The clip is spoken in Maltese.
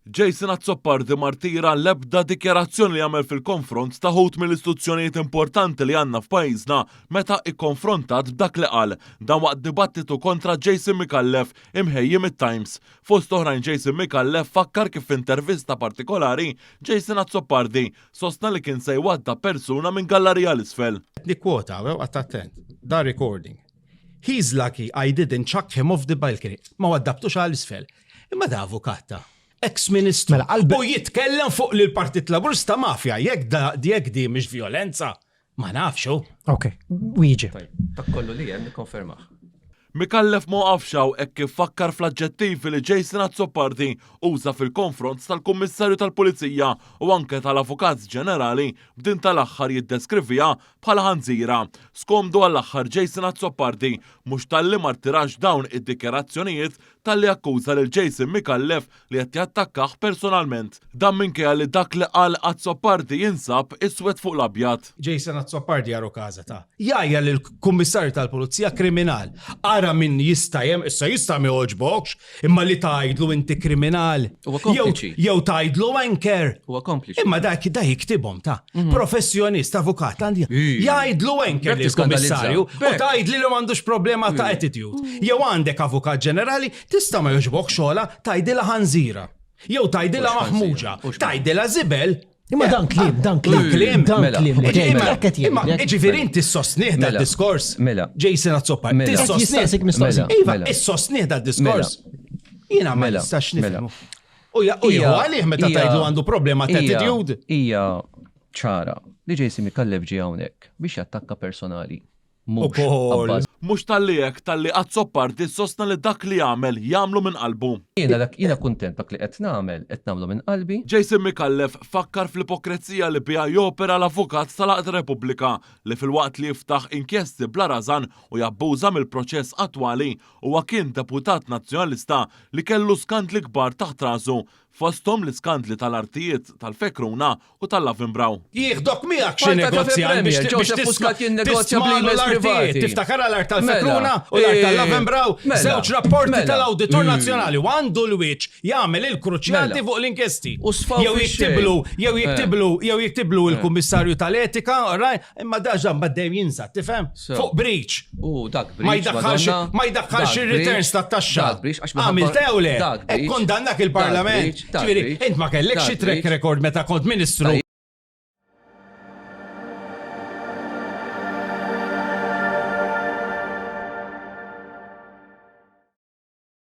Jason Azzopardi martira l-ebda dikjarazzjoni li għamel fil-konfront ta' ħut mill-istituzzjonijiet importanti li għandna f'pajjiżna meta ikkonfrontat b'dak li qal dan waqt dibattitu kontra Jason Micallef imħejjim it-Times. Fost oħrajn Jason Micallef fakkar kif f'intervista partikolari Jason Azzopardi sostna li kien se jwadda persuna minn gallerija l-isfel. Nikwota, attent, da recording. He's lucky I didn't chuck him off the balcony. Ma waddabtux għal-isfel. Imma da avukata. Ex-ministru. U jitkellem fuq li l-Partit Laburista mafja, jekk di mhix violenza. Ma nafxu. Ok, wieġi. Dak kollu li hemm nikkonfermah. Micallef ma qafxaw hekk kif fakkar fl-aġġettivi li Jason Azzopardi uża fil-konfront tal-Kummissarju tal-Pulizija u anke tal-Avukat Ġenerali b'din tal-aħħar jiddeskrivija bħala ħanżira. Skomdu għall-aħħar Jason Azzopardi mhux talli martirax dawn id-dikjarazzjonijiet talli akkuża lil Jason Micallef li qed jattakkaħ personalment. Dan minkejja li dak li qal Azzopardi jinsab iswed fuq l-abjad. Jason Azzopardi għaru kaza ta' jajja l-Kummissarju tal-Pulizija kriminal. Ara min jista' jista' mi oġbokx, imma li tajdlu inti kriminal. Huwa kompliċi. Jew tajdlu anker. Huwa kompliċi. Imma da jiktibhom ta' professjonist, avukat għandi. Jajdlu anker li l-Kummissarju u tajdli li m'għandux problema ta' attitude. Jew għandek avukat ġenerali tista' ma joġbokx xogħla tajdilha ħanżira. Jew tajdilha maħmuġa, tajdilha żibel. Imma dan klim. Imma ġifieri inti s-sostnieh dal-diskors. Mela. Jason Azzopardi. Iva, is-sostnieh dal-diskors. Jiena ma nistax nifhmu. U għalih meta tajdlu għandu problema ta' attitude. Hija ċara li Jason Micallef ġie hawnhekk biex jattakka personali. Mhux talli hekk talli Azzopardi sostna li dak li jagħmel jagħmlu minn qalbu. Jiena kuntent dak li qed nagħmlu minn qalbi. Jason Micallef fakkar fl-ipokrezija li biha jopera l-avukat tal-Aqd Repubblika li fil-waqt li jiftaħ inkjesti bla rażan u jabbuża mill-proċess attwali huwa kien deputat nazzjonalista li kellu skandli kbar taħt rasu fosthom l-iskandli tal-artijiet tal-Fekruna u tal-Lavinbraw. Jieħdok miegħek xi negozjant biex tisma' l-artijiet. Tiftakar l-art tal-Fekruna u l-art tal-Lavinbraw. Żewġ rapporti tal-Awditur Nazzjonali u għandu l-wiċċ jagħmel il-kruċjati fuq l-inkjesti. Jew jiktiblu l-Kummissarju tal-Etika, imma daġan baddejjem jinsa, tifhem? Fuq breach. Dak Ma jdaħħalx ir-returns tat-taxxa. Għamil tew le. Kondannak il-Parlament. Int ma kellekx xi track record meta kont Ministru